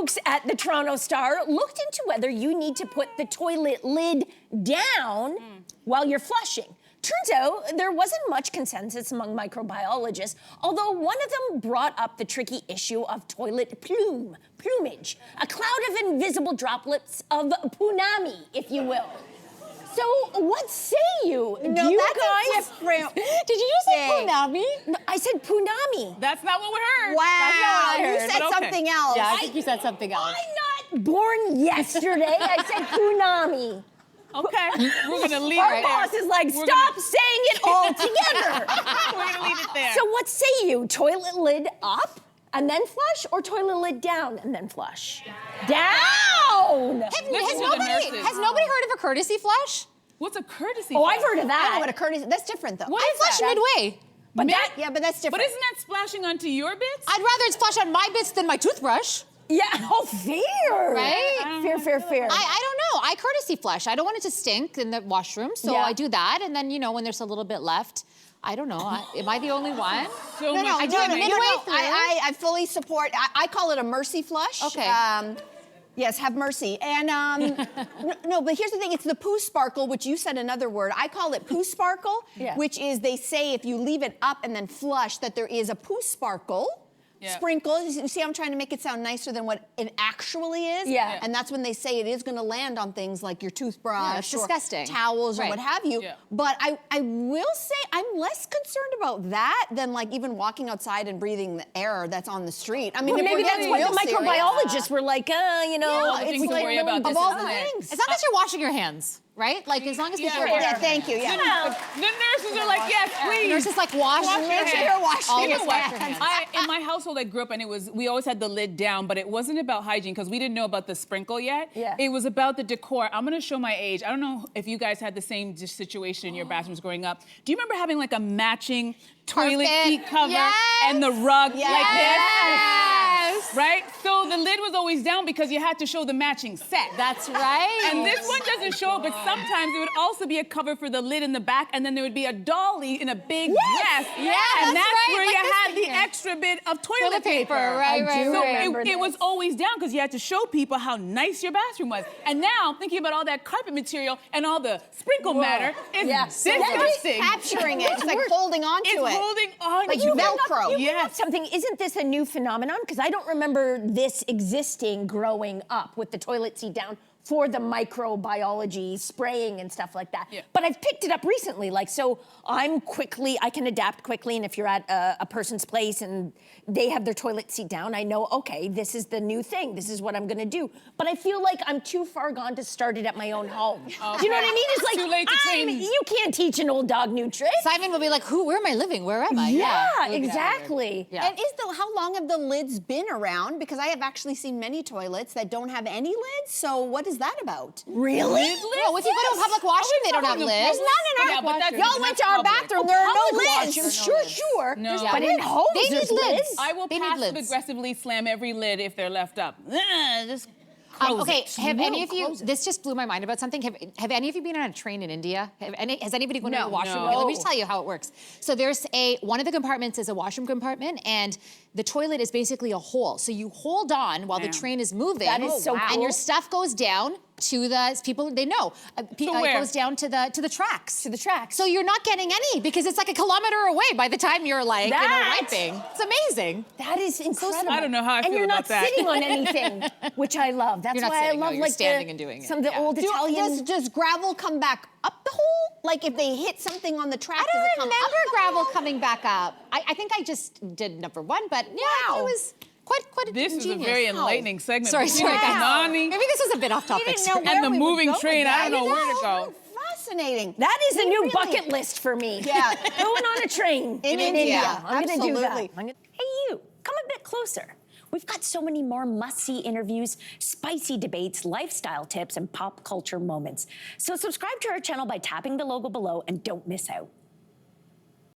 folks at the Toronto Star looked into whether you need to put the toilet lid down while you're flushing. Turns out there wasn't much consensus among microbiologists, although one of them brought up the tricky issue of toilet plumage, a cloud of invisible droplets of punami, if you will. So what say you? No, Do you that's guys... different. Did you just say punami? No, I said punami. That's not what we heard. Wow, That's not what I you heard, said but okay. something else. Yeah, I think you said something else. I'm not born yesterday. I said punami. Okay, we're gonna leave Our it boss there. is like, We're stop saying it all together. We're gonna leave it there. So what say you? Toilet lid up and then flush, or toilet lid down and then flush? Down! Has nobody heard of a courtesy flush? What's a courtesy? Oh, flush? I've heard of I know that. what a courtesy. That's different though. What I is flush that? midway. But that, Yeah, but that's different. But isn't that splashing onto your bits? I'd rather it's flush on my bits than my toothbrush. yeah, oh, fair. Right? Fair. I don't know. I courtesy flush. I don't want it to stink in the washroom, so Yeah. I do that. And then, you know, when there's a little bit left, I don't know. Am I the only one? So No, much I do it money. midway through. I fully support. I call it a mercy flush. Okay. Yes, have mercy. And no, but here's the thing: it's the poo sparkle, which you said another word. I call it poo sparkle, Yeah. which is they say if you leave it up and then flush, that there is a poo sparkle. Yeah. Sprinkle. You see, I'm trying to make it sound nicer than what it actually is. Yeah. And that's when they say it is going to land on things like your toothbrush, Yeah, it's or disgusting. towels, or Right. what have you. Yeah. But I will say I'm less concerned about that than like even walking outside and breathing the air that's on the street. I mean, Well, if maybe we're that's getting what the real serious- microbiologists were like, you know, All the things to worry about of this all is the next. things. As long as you're washing your hands, right? Like, as long as people are washing Yeah, their thank you. Yeah. Well, The nurses are like, yes, please. Nurses like wash Wash your your hands. hands. You're washing Always your wash hands. your hands. In my household I grew up in, we always had the lid down, but it wasn't about hygiene because we didn't know about the sprinkle yet. Yeah. It was about the decor. I'm gonna show my age. I don't know if you guys had the same situation in your bathrooms growing up. Do you remember having like a matching toilet Carpet. seat cover Yes. and the rug like this? Yes. Right? So the lid was always down because you had to show the matching set. That's right. And this one doesn't show it, but sometimes it would also be a cover for the lid in the back, and then there would be a dolly in a big dress. Yeah, and that's that's right, where like you this had thing the here. extra bit of toilet paper. Right, right, do So right. remember it was this. always down because you had to show people how nice your bathroom was. And now, thinking about all that carpet material and all the sprinkle matter, it's Yeah. disgusting. Capturing it. It's like holding on to It's it. holding on Like to you it. Velcro. You bring up Yes. something, isn't this a new phenomenon? Because I don't remember this existing growing up with the toilet seat down for the microbiology spraying and stuff like that. Yeah. But I've picked it up recently, like, so I can adapt quickly, and if you're at a person's place and they have their toilet seat down, I know, okay, this is the new thing, this is what I'm gonna do. But I feel like I'm too far gone to start it at my own home. Do you know what I mean? It's like, Too late to change. you can't teach an old dog new tricks. Simon will be like, where am I living? Where am I? Yeah, Look at that. exactly. Yeah. And how long have the lids been around? Because I have actually seen many toilets that don't have any lids. So what is that about? Really? No, if you go to a public washroom, they don't have lids. There's none in our. Yeah, but that's Y'all went to our public. bathroom. There are no Public lids. washrooms, sure. No. But in homes, They need there's lids. I will They need passive lids. aggressively slam every lid if they're left up. Just Okay, it. have No, any of you, close it. this just blew my mind about something. Have any of you been on a train in India? Has anybody gone to No. the washroom? No. Okay, let me just tell you how it works. So there's one of the compartments is a washroom compartment, and the toilet is basically a hole. So you hold on while the Damn. train is moving. That is so And cool. your stuff goes down to the people, they know. It where? goes down to the tracks. To the tracks. So you're not getting any because it's like a kilometer away by the time you're like, That- wiping. It's amazing. That is incredible. I don't know how I and feel you're about not that. sitting on anything, which I love. That's You're not why sitting, I no, love you're like standing and doing it. some of the Yeah. old Italian. Does gravel come back up the hole? Like if they hit something on the track, I does it don't come remember up the gravel hole? coming back up. I think I just did number one, but yeah, it was quite This is a ingenious. very enlightening segment. Sorry, between guys. Nani Maybe this was a bit off topic. didn't know sorry. where and the we would moving go with train. that. I don't know where to go. Fascinating. That is a new Really? bucket list for me. Yeah. Going on a train In India. I'm going to do that. Absolutely. Hey, you, come a bit closer. We've got so many more must-see interviews, spicy debates, lifestyle tips, and pop culture moments. So subscribe to our channel by tapping the logo below and don't miss out.